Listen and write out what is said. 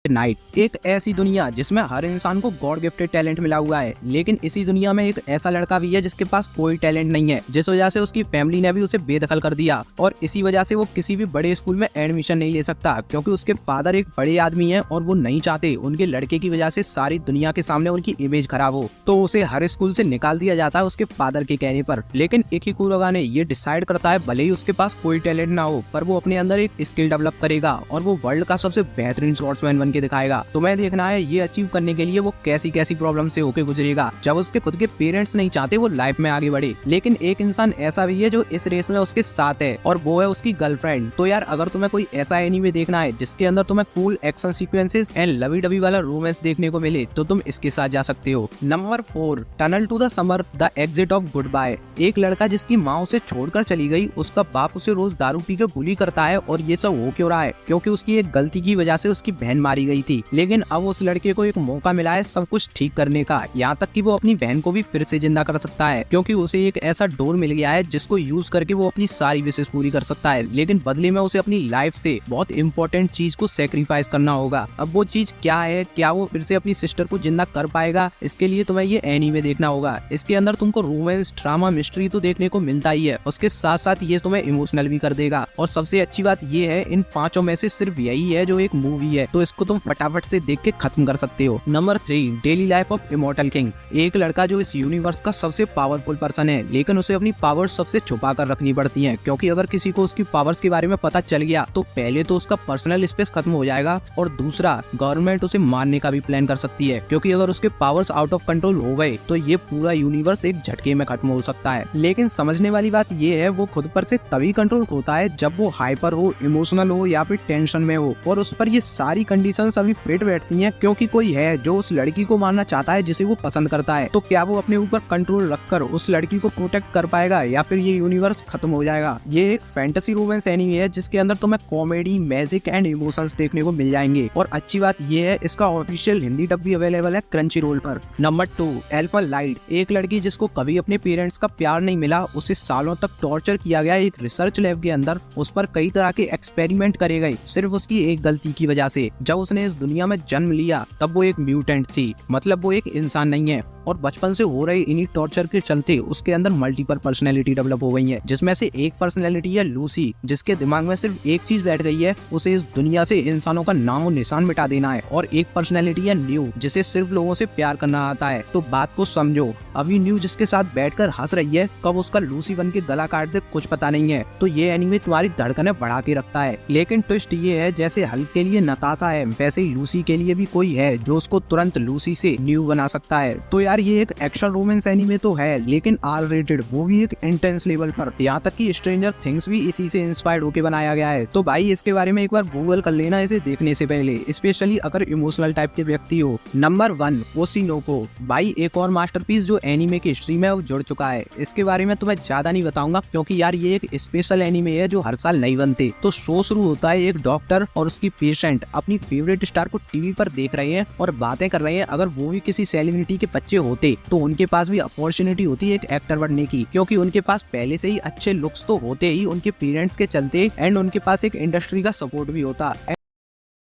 Night एक ऐसी दुनिया जिसमें हर इंसान को गॉड गिफ्टेड टैलेंट मिला हुआ है, लेकिन इसी दुनिया में एक ऐसा लड़का भी है जिसके पास कोई टैलेंट नहीं है, जिस वजह से उसकी फैमिली ने भी उसे बेदखल कर दिया और इसी वजह से वो किसी भी बड़े स्कूल में एडमिशन नहीं ले सकता क्योंकि उसके फादर एक बड़े आदमी हैं और वो नहीं चाहते उनके लड़के की वजह से सारी दुनिया के सामने उनकी इमेज खराब हो, तो उसे हर स्कूल से निकाल दिया जाता है उसके फादर के कहने पर। लेकिन इकिकुरोगा ने ये डिसाइड करता है भले ही उसके पास कोई टैलेंट ना हो पर वो अपने अंदर एक स्किल डेवलप करेगा और वो वर्ल्ड का सबसे बेहतरीन स्वॉर्ड्समैन बन के दिखाएगा। तुम्हें देखना है ये अचीव करने के लिए वो कैसी कैसी प्रॉब्लम से होके गुजरेगा जब उसके खुद के पेरेंट्स नहीं चाहते वो लाइफ में आगे बढ़े। लेकिन एक इंसान ऐसा भी है जो इस रेस में उसके साथ है और वो है उसकी गर्लफ्रेंड। तो यार अगर तुम्हें कोई ऐसा एनीमे देखना है जिसके अंदर तुम्हें कूल एक्शन सीक्वेंसेस एंड लवी डबी वाला रोमांस देखने को मिले तो तुम इसके साथ जा सकते हो। Number 4, tunnel to the summer, the exit of goodbye. एक लड़का जिसकी माँ उसे छोड़कर चली गई, उसका बाप उसे रोज दारू पी के बुली करता है और ये सब हो क्यों रहा है? क्योंकि उसकी एक गलती की वजह से उसकी बहन मारी गई थी। लेकिन अब उस लड़के को एक मौका मिला है सब कुछ ठीक करने का, यहाँ तक कि वो अपनी बहन को भी फिर से जिंदा कर सकता है क्योंकि उसे एक ऐसा डोर मिल गया है जिसको यूज करके वो अपनी सारी विशेष पूरी कर सकता है। लेकिन बदले में उसे अपनी लाइफ से बहुत इंपॉर्टेंट चीज को सेक्रीफाइस करना होगा। अब वो चीज क्या है, क्या वो फिर से अपनी सिस्टर को जिंदा कर पाएगा? इसके लिए तुम्हें ये एनीमे देखना होगा। इसके अंदर तुमको रोमांस, ड्रामा, मिस्ट्री तो देखने को मिलता ही है, उसके साथ साथ ये तुम्हें इमोशनल भी कर देगा। और सबसे अच्छी बात ये है इन पांचों में से सिर्फ यही है जो एक मूवी है, तो इसको तुम फटाफट से देख के खत्म कर सकते हो। Number 3, daily life of immortal king. एक लड़का जो इस यूनिवर्स का सबसे पावरफुल पर्सन है, लेकिन उसे अपनी पावर्स सबसे छुपा कर रखनी पड़ती हैं क्योंकि अगर किसी को उसकी पावर्स के बारे में पता चल गया तो पहले तो उसका पर्सनल स्पेस खत्म हो जाएगा और दूसरा गवर्नमेंट उसे मारने का भी प्लान कर सकती है क्योंकि अगर उसके पावर्स आउट ऑफ कंट्रोल हो गए तो ये पूरा यूनिवर्स एक झटके में खत्म हो सकता है। लेकिन समझने वाली बात ये है वो खुद पर से तभी कंट्रोल होता है जब वो हाइपर हो, इमोशनल हो या फिर टेंशन में हो, और उस पर ये सारी कंडीशंस अभी फिट बैठती हैं क्योंकि कोई है जो उस लड़की को मारना चाहता है जिसे वो पसंद करता है। तो क्या वो अपने ऊपर कंट्रोल रखकर उस लड़की को प्रोटेक्ट कर पाएगा या फिर ये यूनिवर्स खत्म हो जाएगा? ये एक फैंटेसी रोमांस एनीमे है जिसके अंदर तुम्हें कॉमेडी, मैजिक एंड इमोशंस देखने को मिल जाएंगे और अच्छी बात ये है इसका ऑफिशियल हिंदी डब भी अवेलेबल है क्रंची रोल पर। Number 2, Elfen Lied. एक लड़की जिसको कभी अपने पेरेंट्स का प्यार नहीं मिला, उसे सालों तक टॉर्चर किया गया एक रिसर्च लैब के अंदर, उस पर कई तरह के एक्सपेरिमेंट करे गए सिर्फ उसकी एक गलती की वजह से। जब उसने इस दुनिया में जन्म लिया तब वो एक म्यूटेंट थी, मतलब वो एक इंसान नहीं है, और बचपन से हो रहे इन्हीं टॉर्चर के चलते उसके अंदर मल्टीपल पर्सनैलिटी डेवलप हो गई है, जिसमें से एक पर्सनैलिटी है लूसी, जिसके दिमाग में सिर्फ एक चीज बैठ गई है, उसे इस दुनिया से इंसानों का नामो निशान मिटा देना है। और एक पर्सनैलिटी है न्यू, जिसे सिर्फ लोगों से प्यार करना आता है। तो बात को समझो, अभी न्यू जिसके साथ बैठकर हंस रही है, कब उसका लूसी बन के गला काट दे कुछ पता नहीं है। तो ये एनीमे तुम्हारी धड़कनें बढ़ा के रखता है। लेकिन ट्विस्ट ये है जैसे हल्क के लिए नताशा है वैसे ही लूसी के लिए भी कोई है जो उसको तुरंत लूसी से न्यू बना सकता है। तो यार ये एक एक्शन रोमांस एनीमे तो है लेकिन आर रेटेड, वो भी एक इंटेंस लेवल पर। यहाँ तक कि स्ट्रेंजर थिंग्स भी इसी से इंस्पायर्ड होकर बनाया गया है। तो भाई इसके बारे में एक बार गूगल कर लेना इसे देखने से पहले, स्पेशली अगर इमोशनल टाइप के व्यक्ति हो। नंबर 1, ओशिनोको। भाई एक और मास्टरपीस जो एनीमे की हिस्ट्री में जुड़ चुका है। इसके बारे में तो मैं ज्यादा नहीं बताऊंगा क्योंकि यार ये एक स्पेशल एनीमे है जो हर साल नहीं बनते। तो शो शुरू होता है एक डॉक्टर और उसकी पेशेंट अपनी फेवरेट स्टार को टीवी पर देख रहे हैं और बातें कर रहे हैं। अगर वो भी किसी सेलिब्रिटी के बच्चे होते तो उनके पास भी अपॉर्चुनिटी होती है एक एक्टर बनने की, क्योंकि उनके पास पहले से ही अच्छे लुक्स तो होते ही उनके पेरेंट्स के चलते, एंड उनके पास एक इंडस्ट्री का सपोर्ट भी होता।